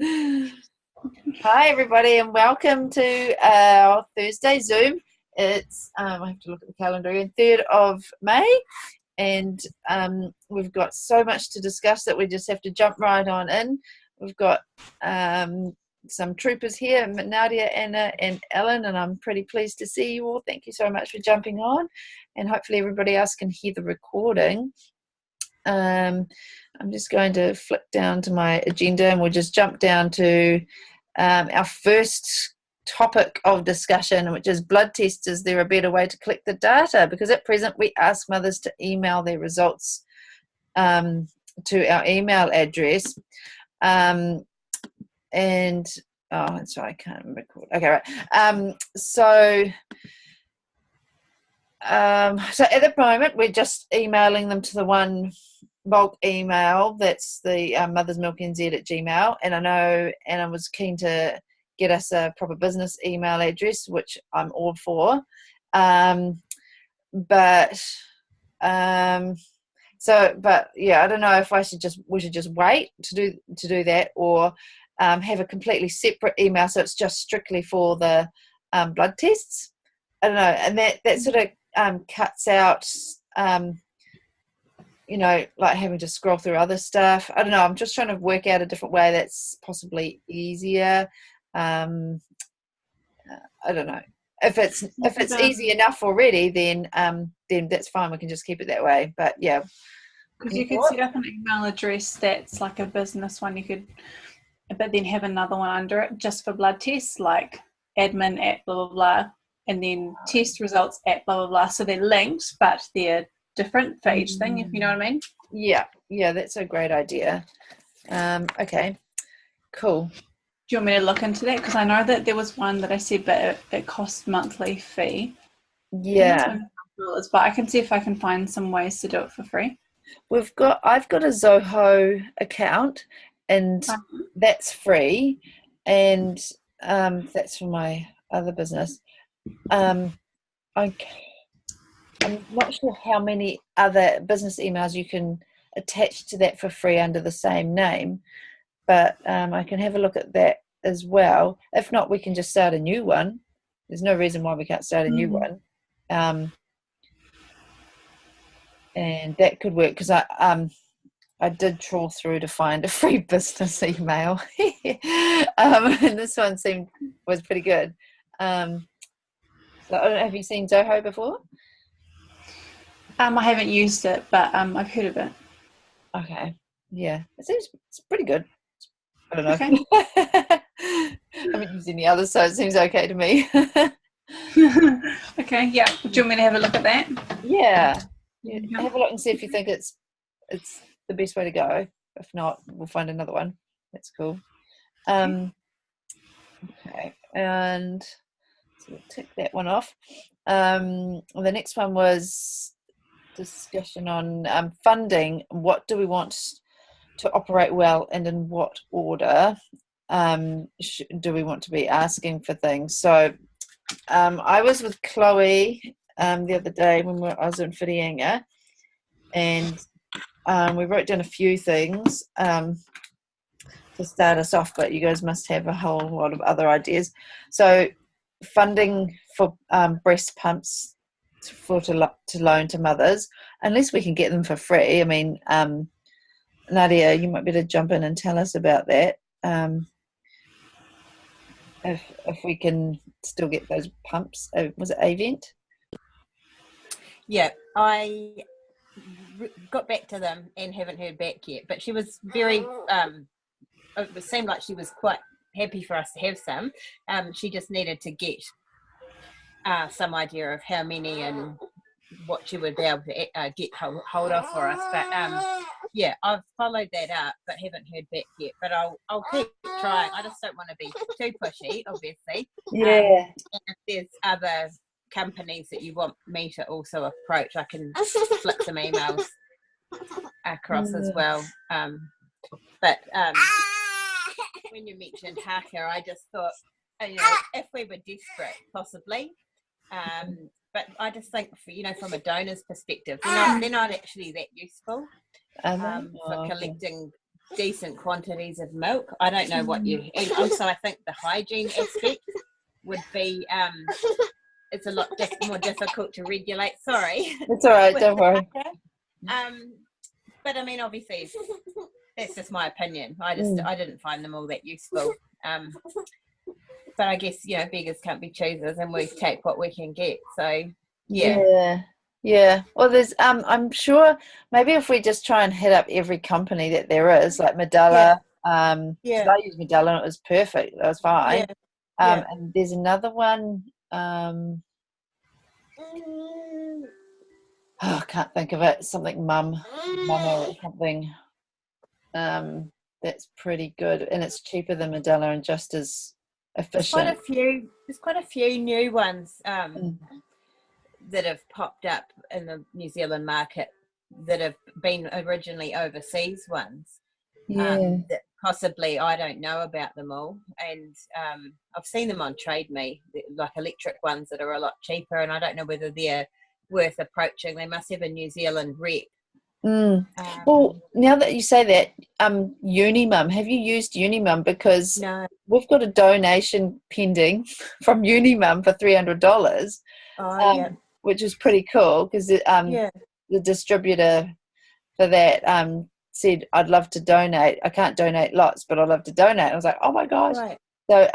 Hi, everybody, and welcome to our Thursday Zoom. It's I have to look at the calendar again, 3rd of May, and we've got so much to discuss that we just have to jump right on in. We've got some troopers here, Nadia, Anna, and Ellen, and I'm pretty pleased to see you all. Thank you so much for jumping on, and hopefully everybody else can hear the recording. I'm just going to flick down to my agenda, and we'll just jump down to our first topic of discussion, which is blood tests. Is there a better way to collect the data? Because at present we ask mothers to email their results to our email address. And sorry, I can't record. Okay, right. So at the moment we're just emailing them to the one bulk email that's the mothersmilknz@gmail, and I know Anna was keen to get us a proper business email address, which I'm all for, but yeah, I don't know if we should just wait to do that, or have a completely separate email so it's just strictly for the blood tests. I don't know, and that sort of cuts out like having to scroll through other stuff. I don't know. I'm just trying to work out a different way that's possibly easier. I don't know. If it's easy enough already, then that's fine. We can just keep it that way. But yeah, because you could set up an email address that's like a business one. You could, but then have another one under it just for blood tests, like admin at blah blah blah, and then test results at blah blah blah. So they're linked, but they're different for each thing, if you know what I mean. Yeah, that's a great idea. Okay, cool. Do you want me to look into that? Because I know that there was one that I said, but it costs monthly fee. Yeah, but I can see if I can find some ways to do it for free. I've got a Zoho account, and that's free, and that's for my other business. I'm not sure how many other business emails you can attach to that for free under the same name, but I can have a look at that as well. If not, we can just start a new one. There's no reason why we can't start a new one, and that could work, because I did trawl through to find a free business email, and this one was pretty good. So I don't know, have you seen Zoho before? I haven't used it, but I've heard of it. Okay. Yeah. It's pretty good. I don't know. Okay. I haven't used any others, so it seems okay to me. Okay, yeah. Do you want me to have a look at that? Yeah. Have a look and see if you think it's the best way to go. If not, we'll find another one. That's cool. Okay. And so we'll tick that one off. The next one was discussion on funding. What do we want to operate well, and in what order do we want to be asking for things? So I was with Chloe the other day when I was in Whirianga, and we wrote down a few things to start us off, but you guys must have a whole lot of other ideas. So funding for breast pumps to loan to mothers, unless we can get them for free. I mean, Nadia, you might be able to jump in and tell us about that. If we can still get those pumps. Was it Avent? Yeah, I got back to them and haven't heard back yet, but she was very it seemed like she was quite happy for us to have some. She just needed to get some idea of how many and what she would be able to get hold of for us, but yeah, I've followed that up but haven't heard back yet, but I'll keep trying. I just don't want to be too pushy, obviously. Yeah. And if there's other companies that you want me to also approach, I can flick some emails across as well. But when you mentioned Haka, I just thought, if we were desperate, possibly. But I just think, from a donor's perspective, they're not actually that useful for collecting decent quantities of milk. I don't know what you, and also I think the hygiene aspect would be it's a lot more difficult to regulate. Sorry, it's all right, don't worry. But I mean, obviously, that's just my opinion. I didn't find them all that useful. But I guess, you know, beggars can't be choosers, and we take what we can get. So yeah. Well, there's I'm sure maybe if we just try and hit up every company that there is, like Medela. 'Cause I used Medela and it was perfect. That was fine. And there's another one. I can't think of it. Something Mama or something. That's pretty good, and it's cheaper than Medela and just as efficient. There's quite a few new ones that have popped up in the New Zealand market that have been originally overseas ones. That possibly I don't know about them all, and I've seen them on Trade Me, like electric ones that are a lot cheaper, and I don't know whether they're worth approaching. They must have a New Zealand rep. Well, now that you say that, Unimum, have you used Unimum? Because we've got a donation pending from Unimum for $300, which is pretty cool because the distributor for that said, I'd love to donate. I can't donate lots, but I'd love to donate. I was like, oh my gosh. So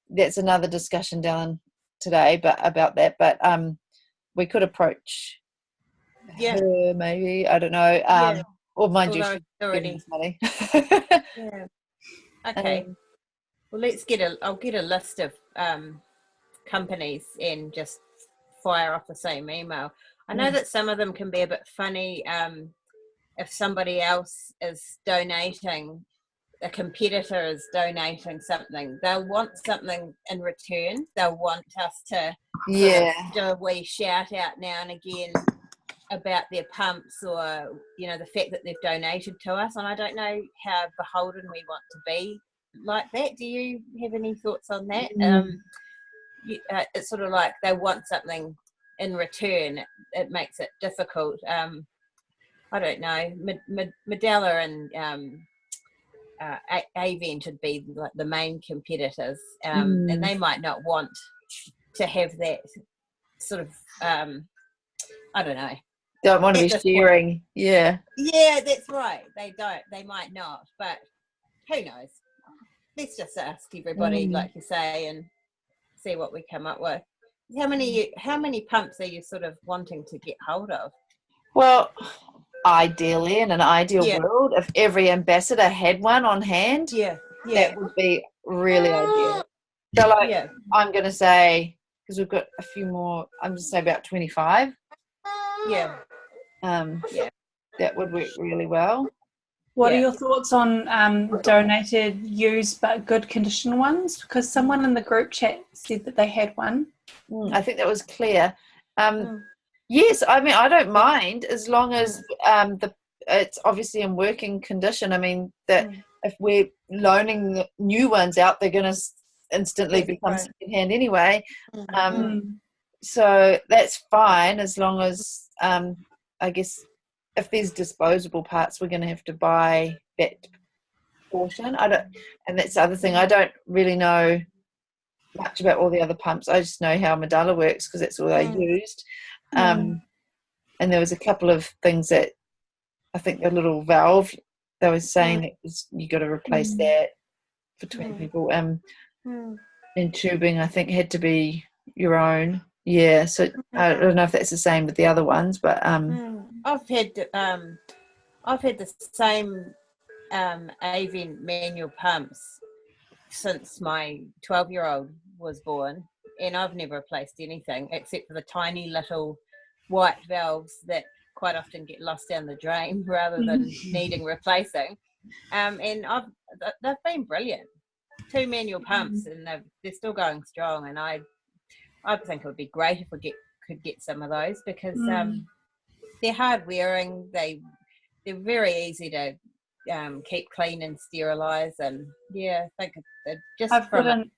that's another discussion down today about that, but we could approach her, maybe, I don't know. Or mind you, she's already us money. Okay. Well, I'll get a list of companies and just fire off the same email. I know that some of them can be a bit funny. If somebody else is donating, a competitor is donating something, they'll want something in return. They'll want us to do a wee shout out now and again about their pumps, or, you know, the fact that they've donated to us. And I don't know how beholden we want to be like that. Do you have any thoughts on that? It's sort of like they want something in return. It makes it difficult. I don't know. Medela and Avent would be like the main competitors, and they might not want to have that sort of I don't know. Don't want to be sharing. Yeah, that's right. They don't. They might not, but who knows? Let's just ask everybody, like you say, and see what we come up with. How many pumps are you sort of wanting to get hold of? Well, ideally, in an ideal world, if every ambassador had one on hand, that would be really ideal. So, like, I'm going to say, because we've got a few more, I'm going to say about 25. That would work really well. What are your thoughts on donated, used but good condition ones? Because someone in the group chat said that they had one. I think that was clear. Yes, I mean, I don't mind as long as it's obviously in working condition. I mean, that if we're loaning the new ones out, they're going to instantly become secondhand anyway. So that's fine as long as, I guess, if there's disposable parts, we're going to have to buy that portion. And that's the other thing. I don't really know much about all the other pumps. I just know how Medela works because that's all I used. And there was a couple of things that I think the little valve, they were saying that you got to replace that between people. And tubing, I think, had to be your own. Yeah, so I don't know if that's the same with the other ones, but I've had the same Avent manual pumps since my 12-year-old was born, and I've never replaced anything except for the tiny little white valves that quite often get lost down the drain rather than needing replacing. And they've been brilliant. 2 manual pumps, and they're still going strong. And I think it would be great if we could get some of those, because they're hard wearing. They're very easy to keep clean and sterilize, and I think just I've got an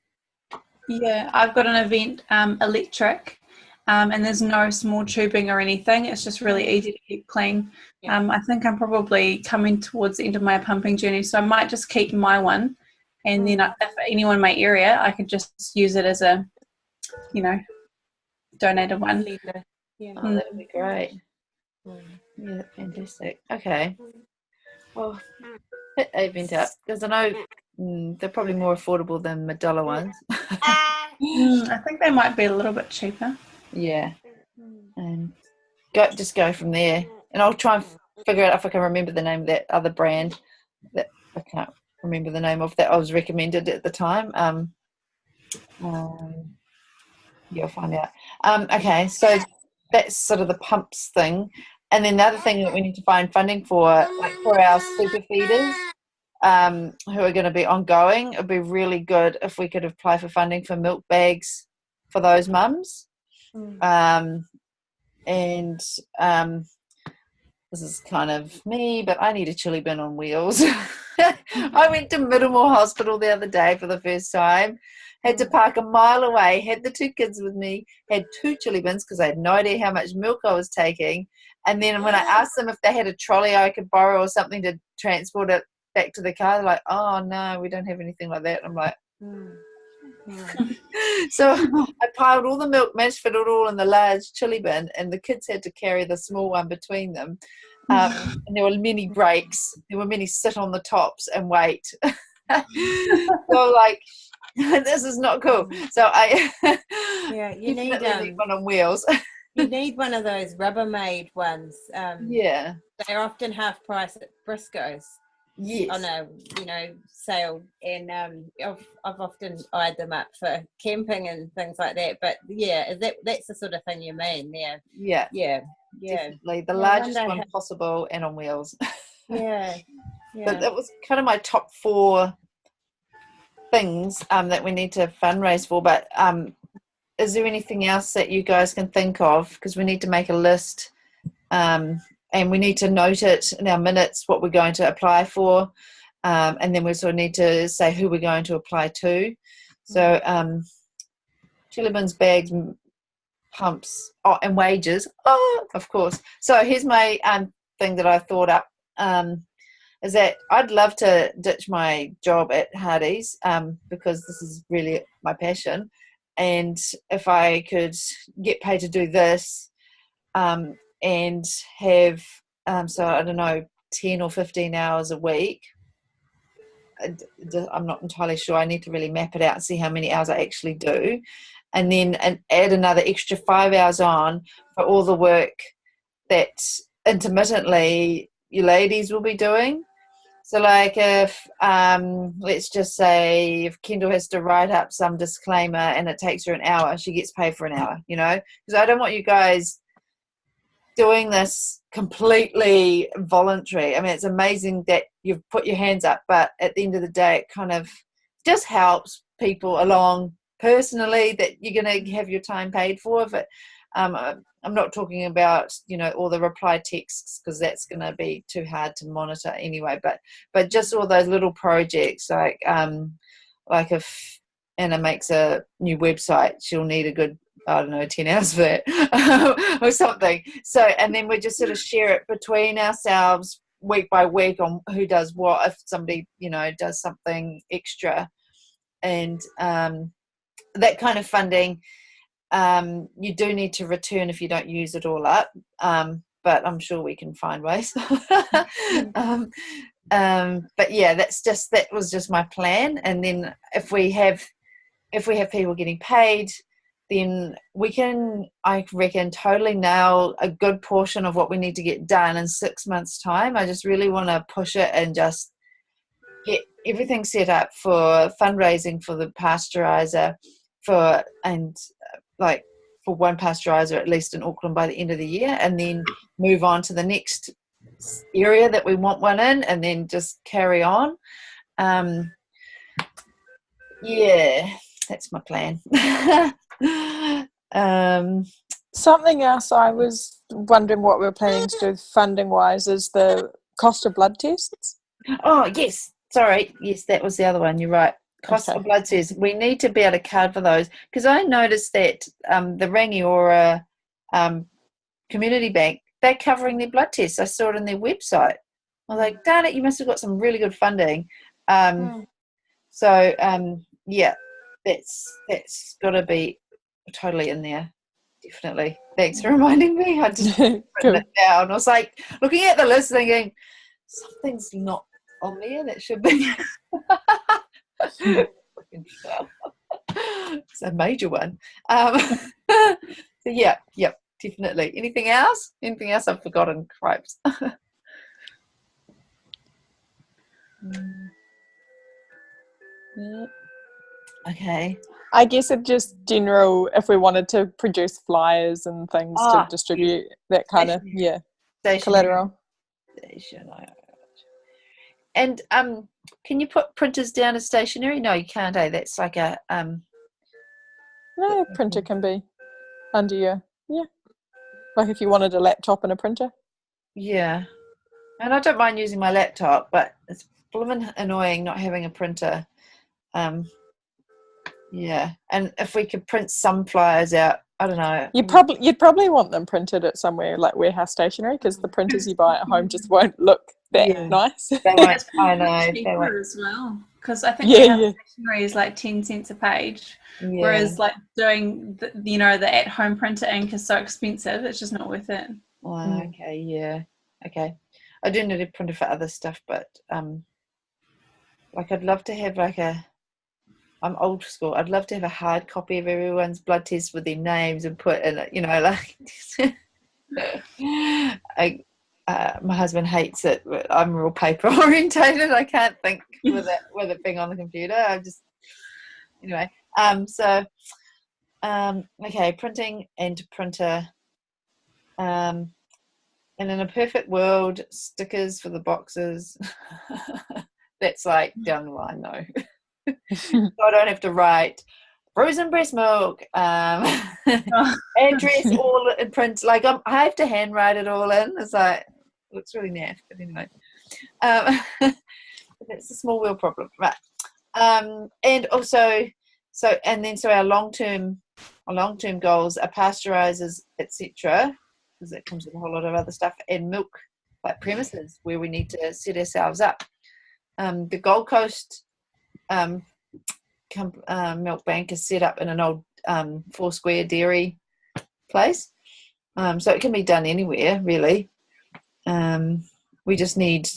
Avent electric, and there's no small tubing or anything. It's just really easy to keep clean. I think I'm probably coming towards the end of my pumping journey, so I might just keep my one, and then if anyone in my area, I could just use it as a, donated one. Yeah. Oh, that would be great. Yeah, fantastic. Okay. Well, hit event up because I know they're probably more affordable than Medalla ones. I think they might be a little bit cheaper. Yeah, and go from there. And I'll try and figure out if I can remember the name of that other brand that I can't remember the name of that I was recommended at the time. You'll find out. Okay, so that's sort of the pumps thing. And then the other thing that we need to find funding for, like for our super feeders, who are going to be ongoing, it would be really good if we could apply for funding for milk bags for those mums. This is kind of me, but I need a chili bin on wheels. I went to Middlemore Hospital the other day for the first time. Had to park a mile away, had the 2 kids with me, had 2 chili bins because I had no idea how much milk I was taking. And then when I asked them if they had a trolley I could borrow or something to transport it back to the car, they're like, oh, no, we don't have anything like that. And I'm like, So I piled all the milk, managed to fit it all in the large chili bin, and the kids had to carry the small one between them. And there were many breaks. There were many sit on the tops and wait. So like, this is not cool. So you need one on wheels. You need one of those Rubbermaid ones. They're often half price at Briscoe's. Yes. On a sale, and I've often eyed them up for camping and things like that. But that's the sort of thing you mean. Yeah. Definitely the largest one possible and on wheels. But that was kind of my top 4 things that we need to fundraise for. But is there anything else that you guys can think of? Because we need to make a list. And we need to note it in our minutes what we're going to apply for, and then we sort of need to say who we're going to apply to. So chili bins, bags, pumps, and wages. Oh, of course. So here's my thing that I thought up, is that I'd love to ditch my job at Hardy's because this is really my passion. And if I could get paid to do this, and have so I don't know 10 or 15 hours a week. I'm not entirely sure. I need to really map it out and see how many hours I actually do, and then add another extra 5 hours on for all the work that intermittently you ladies will be doing. So like if let's just say if Kendall has to write up some disclaimer and it takes her an hour, she gets paid for an hour, because I don't want you guys doing this completely voluntary. I mean, it's amazing that you've put your hands up, but at the end of the day, it kind of just helps people along personally that you're going to have your time paid for. But I'm not talking about all the reply texts because that's going to be too hard to monitor anyway. But just all those little projects like if Anna makes a new website, she'll need a good 10 hours for that or something. So, and then we just sort of share it between ourselves week by week on who does what, if somebody, does something extra. And that kind of funding, you do need to return if you don't use it all up. But I'm sure we can find ways. But yeah, that was just my plan. And then if we have people getting paid, then we can, I reckon, totally nail a good portion of what we need to get done in 6 months' time. I just really want to push it and just get everything set up for fundraising for the pasteurizer for one pasteurizer at least in Auckland by the end of the year, and then move on to the next area that we want one in, and then just carry on. That's my plan. Something else I was wondering what we're planning to do funding wise is the cost of blood tests. Oh yes, sorry, yes, that was the other one, you're right. cost Okay. of blood tests. We need to be able to cover those, because I noticed that the Rangiora Community Bank, they're covering their blood tests. I saw it on their website. I was like, darn it, you must have got some really good funding. So yeah, that's got to be totally in there. Definitely. Thanks for reminding me. I just written Cool. it down. I was like looking at the list thinking something's not on there that should be. It's a major one. So yeah, definitely. Anything else? Anything else I've forgotten? Cripes. Yeah. Okay. I guess it just general, if we wanted to produce flyers and things to distribute, that kind of, collateral. And can you put printers down as stationery? No, you can't. That's like a No, printer can be under your, like if you wanted a laptop and a printer. Yeah, and I don't mind using my laptop, but it's blooming annoying not having a printer. Yeah, and if we could print some flyers out, I don't know. You'd probably want them printed at somewhere like warehouse stationery, because the printers you buy at home just won't look that nice. They won't. I know. They Cheaper won't. as well, because I think warehouse stationery is like 10 cents a page, whereas like doing the at-home printer ink is so expensive. It's just not worth it. Oh, okay. Yeah. Okay. I do need a printer for other stuff, but like I'd love to have I'm old school. I'd love to have a hard copy of everyone's blood tests with their names and put in it, like my husband hates it. I'm real paper orientated. I can't think with it being on the computer. I just anyway. Okay, printing and printer. And in a perfect world, stickers for the boxes. That's like down the line though. So I don't have to write frozen breast milk, address all in print. Like I have to handwrite it all in. It's like, it looks really naff, but anyway. That's a small wheel problem, right? And also, so our long-term goals are pasteurizers, etc., because that comes with a whole lot of other stuff, and milk like premises where we need to set ourselves up. The Gold Coast milk bank is set up in an old 4 Square dairy place, so it can be done anywhere really. We just need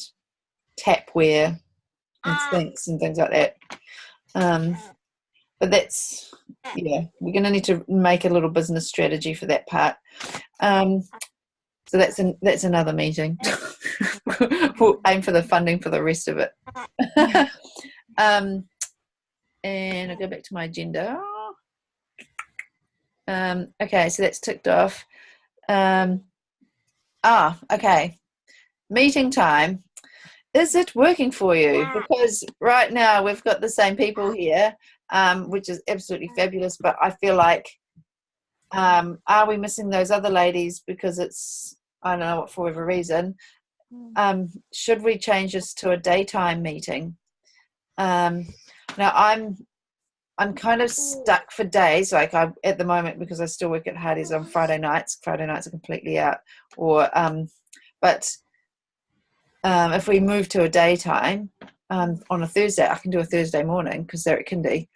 tapware and sinks and things like that, but that's we're going to need to make a little business strategy for that part. So that's another meeting. We'll aim for the funding for the rest of it. And I'll go back to my agenda. Okay, so that's ticked off. Okay. Meeting time. Is it working for you? Because right now we've got the same people here, which is absolutely fabulous, but I feel like are we missing those other ladies because it's, I don't know what, for whatever reason. Should we change this to a daytime meeting? Now I'm kind of stuck for days, like at the moment, because I still work at Hardy's on Friday nights. Friday nights are completely out. But if we move to a daytime on a Thursday, I can do a Thursday morning because they're at kindy.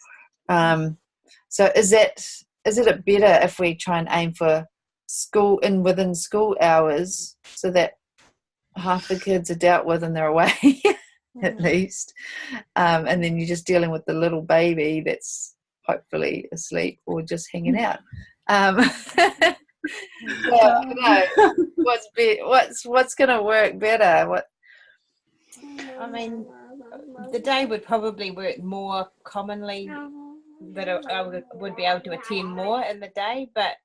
So is it better if we try and aim for school within school hours, so that half the kids are dealt with and they're away at least, and then you're just dealing with the little baby that's hopefully asleep or just hanging out. I don't know what's going to work better. I mean, the day would probably work more commonly, that I would be able to attend more in the day, but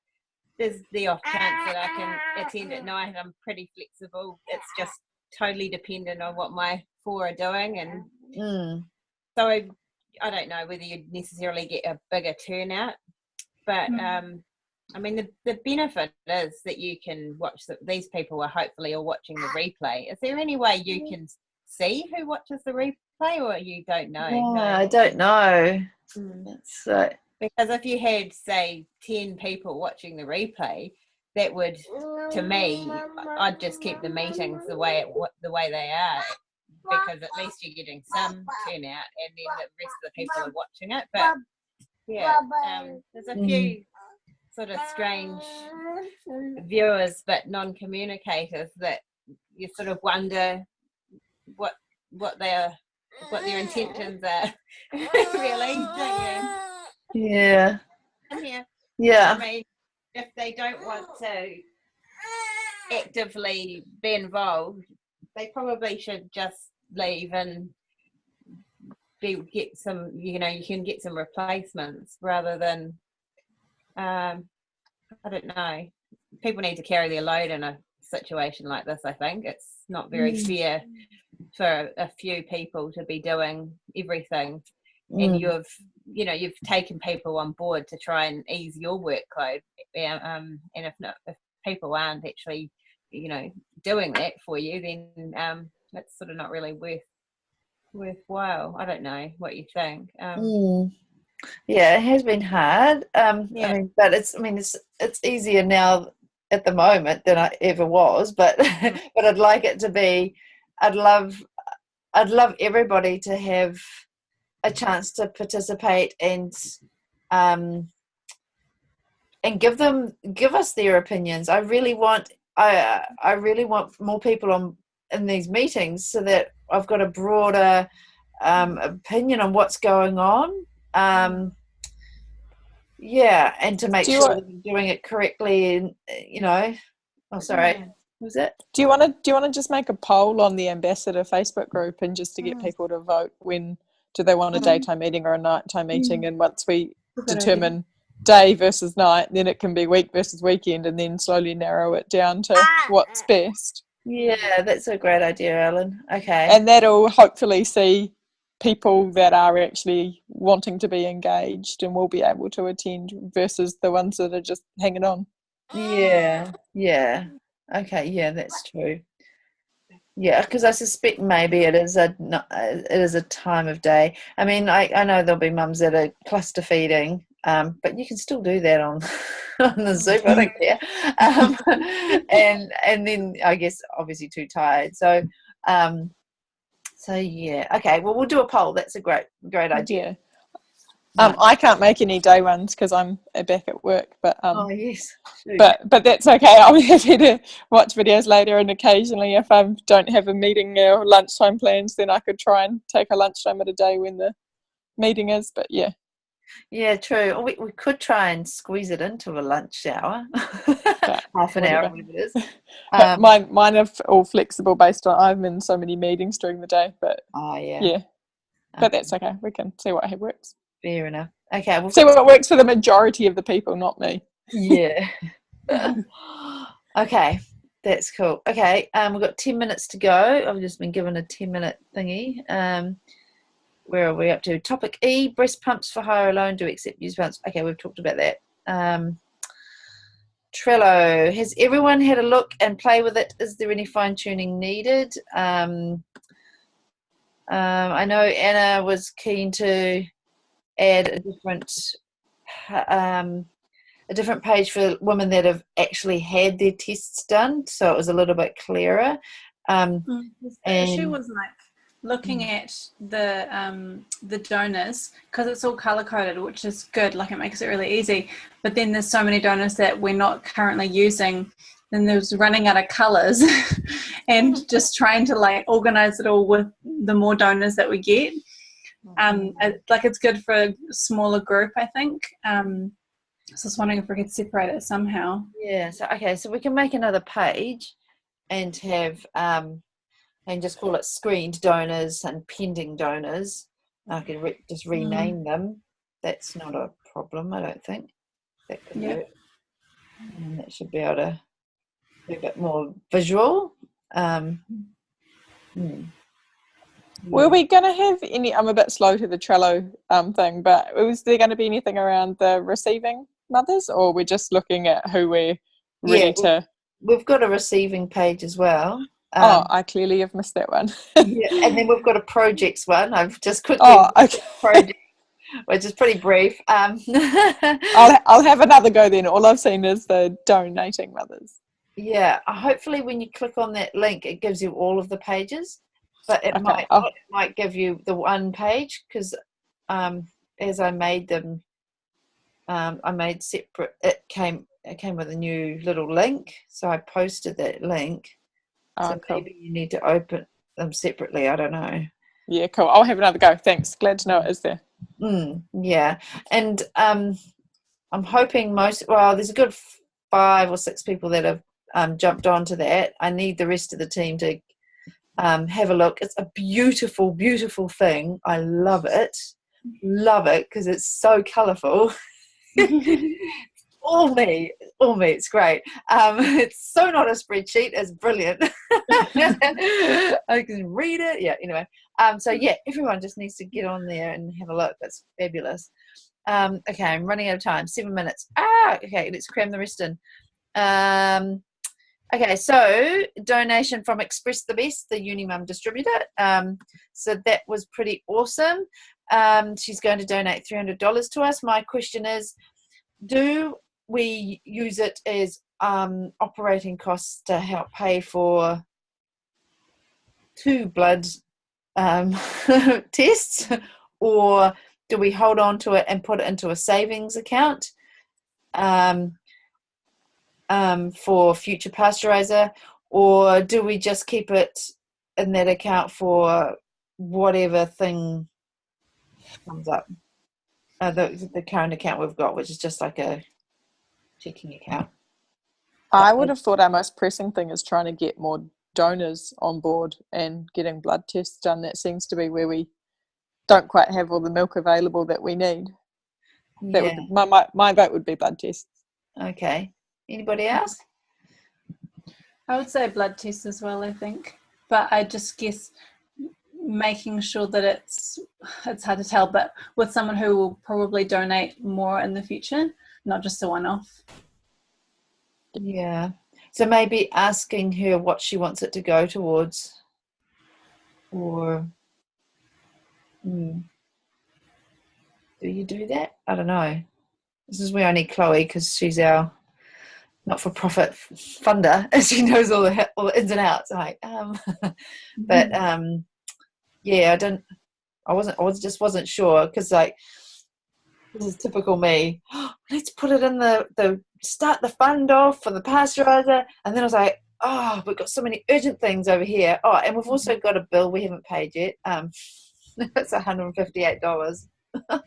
there's the off chance that I can attend at night. I'm pretty flexible. It's just totally dependent on what my 4 are doing, and so I don't know whether you'd necessarily get a bigger turnout, but I mean the benefit is that you can watch these people are hopefully all watching the replay. Is there any way you can see who watches the replay? replay, or you don't know? No, I don't know. Because if you had, say, 10 people watching the replay, that would, to me, I'd just keep the meetings the way they are, because at least you're getting some turnout, and then the rest of the people are watching it. But yeah, there's a few sort of strange viewers, but non-communicators, that you sort of wonder what their intentions are. Really, don't you? Yeah. I mean, if they don't want to actively be involved, they probably should just leave and get some, you can get some replacements, rather than I don't know. People need to carry their load in a situation like this. I think it's not very fair for a few people to be doing everything, and you've taken people on board to try and ease your workload, and if people aren't actually doing that for you, then that's sort of not really worthwhile. I don't know what you think. Yeah, it has been hard. I mean, but it's easier now at the moment than I ever was. But but I'd like it to be. I'd love everybody to have a chance to participate and give us their opinions. I really want more people in these meetings, so that I've got a broader opinion on what's going on. And to make sure that we're doing it correctly, and was it? Do you want to just make a poll on the Ambassador Facebook group, and just to get people to vote, when do they want a daytime meeting or a nighttime meeting? And once we determine day versus night, then it can be week versus weekend, and then slowly narrow it down to what's best. Yeah, that's a great idea, Ellen. Okay. And that'll hopefully see people that are actually wanting to be engaged and will be able to attend, versus the ones that are just hanging on. Yeah. Okay, yeah, that's true. Yeah, because I suspect maybe it is a time of day. I mean, I know there'll be mums that are cluster feeding, but you can still do that on the Zoom. I don't care. And then I guess obviously too tired. So yeah. Okay. Well, we'll do a poll. That's a great idea. I can't make any day ones because I'm back at work, but oh yes, but that's okay. I'll be happy to watch videos later, and occasionally, if I don't have a meeting or lunchtime plans, then I could try and take a lunchtime at a day when the meeting is. But yeah, true. Or we could try and squeeze it into a lunch hour, half an hour, whatever it is. Mine are all flexible based on I'm in so many meetings during the day, but but that's okay. We can see what works. Fair enough. Okay, we'll see what works for the majority of the people, not me. Yeah. Okay, that's cool. Okay, we've got 10 minutes to go. I've just been given a 10-minute thingy. Where are we up to? Topic E: breast pumps for hire alone. Do we accept use pumps? Okay, we've talked about that. Trello. Has everyone had a look and play with it? Is there any fine tuning needed? I know Anna was keen to add a different page for women that have actually had their tests done, so it was a little bit clearer. The issue was like looking at the donors, because it's all color coded, which is good, like it makes it really easy, but then there's so many donors that we're not currently using, then there's running out of colors and just trying to like organize it all with the more donors that we get. Like it's good for a smaller group, I think. So I was wondering if we could separate it somehow. Yeah. So we can make another page and have and just call it screened donors and pending donors. I can just rename them. That's not a problem, I don't think. That could work. And that should be able to be a bit more visual. Were we going to have any, I'm a bit slow to the Trello thing, but was there going to be anything around the receiving mothers, or we're just looking at who we're ready to? We've got a receiving page as well. I clearly have missed that one. Yeah, and then we've got a projects one. I've just quickly Okay. project, which is pretty brief. I'll have another go then. All I've seen is the donating mothers. Yeah, hopefully when you click on that link, it gives you all of the pages, but it Okay. might give you the one page because as I made them, I made separate. It came with a new little link, so I posted that link. So Cool. maybe you need to open them separately. I don't know. Yeah, cool. I'll have another go. Thanks. Glad to know it is there. Yeah, and I'm hoping there's a good 5 or 6 people that have jumped onto that. I need the rest of the team to have a look. It's a beautiful, beautiful thing. I love it because it's so colourful. all me, it's great. It's so not a spreadsheet, it's brilliant. I can read it. Yeah, anyway. So yeah, everyone just needs to get on there and have a look. That's fabulous. Okay, I'm running out of time. 7 minutes. Okay, let's cram the rest in. Okay, so donation from Express the Best, the Unimum distributor. So that was pretty awesome. She's going to donate $300 to us. My question is, do we use it as operating costs to help pay for 2 blood tests, or do we hold on to it and put it into a savings account for future pasteurizer, or do we just keep it in that account for whatever thing comes up? The current account we've got, which is just like a checking account. I would have thought our most pressing thing is trying to get more donors on board and getting blood tests done. That seems to be where we don't quite have all the milk available that we need. That would be, my vote would be blood tests. Okay. Anybody else? I would say blood tests as well, I think. But I just guess making sure that it's hard to tell, but with someone who will probably donate more in the future, not just a one-off. Yeah. So maybe asking her what she wants it to go towards, or do you do that? I don't know. This is where I need Chloe, because she's our not-for-profit funder, and she knows all the ins and outs. Like, but yeah, I just wasn't sure, because like, this is typical me. Let's put it in the start the fund off for the pasteurizer, and then I was like, oh, we've got so many urgent things over here. Oh, and we've also got a bill we haven't paid yet. It's $158 for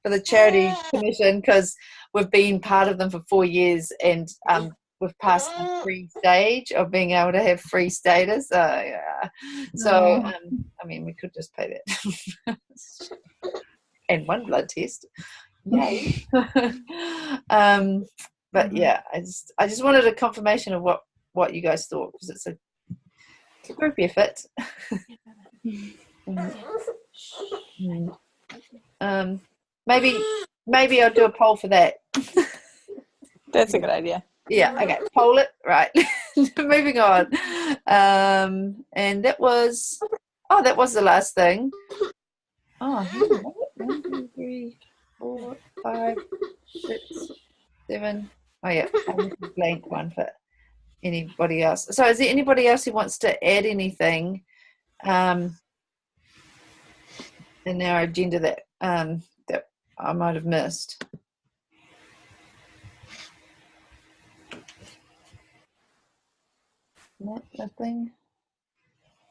the charity commission, because we've been part of them for 4 years, and we've passed the free stage of being able to have free status. Yeah. So I mean, we could just pay that. And 1 blood test. Yay. But yeah, I just wanted a confirmation of what you guys thought, because it's a group effort. Maybe I'll do a poll for that. That's a good idea. Yeah, okay, poll it. Right. Moving on. And that was the last thing. Oh, 1, 2, 3, 4, 5, 6, 7. Oh yeah, a blank one for anybody else. So is there anybody else who wants to add anything in our agenda that that I might have missed? Nothing.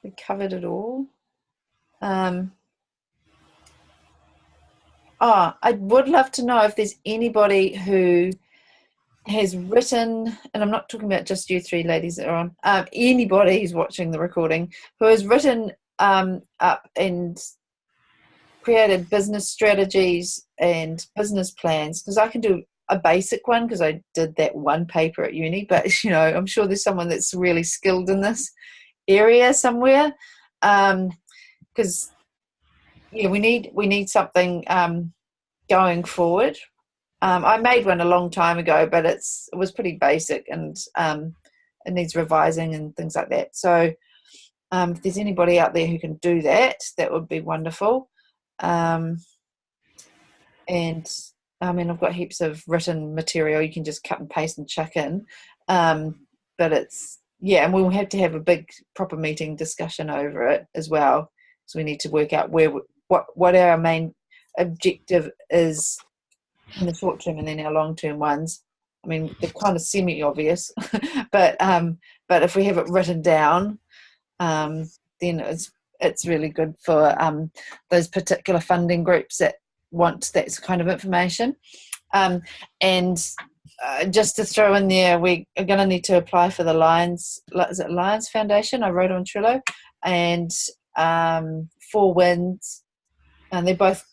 We covered it all. I would love to know if there's anybody who has written, and I'm not talking about just you 3 ladies that are on, anybody who's watching the recording who has written up and created business strategies and business plans, because I can do a basic one because I did that 1 paper at uni, but I'm sure there's someone that's really skilled in this area somewhere, because we need something going forward. I made one a long time ago, but it was pretty basic, and it needs revising and things like that. So If there's anybody out there who can do that, that would be wonderful. And I mean, I've got heaps of written material you can just cut and paste and chuck in. But it's, yeah, and we'll have to have a big proper meeting discussion over it as well. So we need to work out what our main objective is in the short term and then our long term ones. I mean, they're kind of semi-obvious, but if we have it written down, then it's really good for those particular funding groups that want that kind of information. And just to throw in there, we are going to need to apply for the Lions Foundation. I wrote on Trello, and Four Winds, and they're both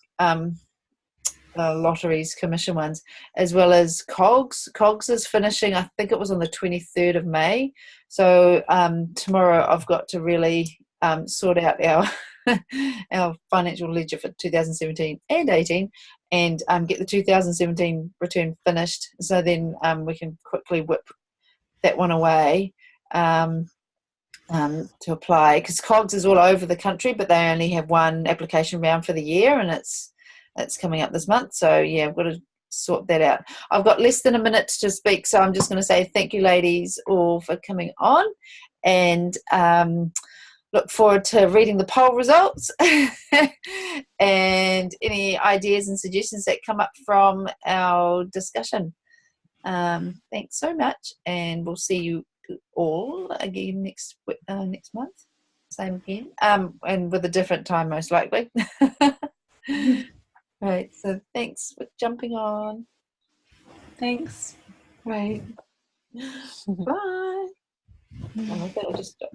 lotteries commission ones, as well as COGS is finishing, I think it was on the 23rd of May. So tomorrow I've got to really sort out our financial ledger for 2017 and 18, and get the 2017 return finished, so then we can quickly whip that one away to apply, because COGS is all over the country, but they only have one application round for the year, and it's coming up this month. So yeah, I've got to sort that out. I've got less than a minute to speak, so I'm just going to say thank you, ladies, all for coming on, and look forward to reading the poll results and any ideas and suggestions that come up from our discussion. Thanks so much, and we'll see you all again next month, same again, and with a different time most likely. Right, so thanks for jumping on. Thanks. Right. Bye. I think I'll just stop.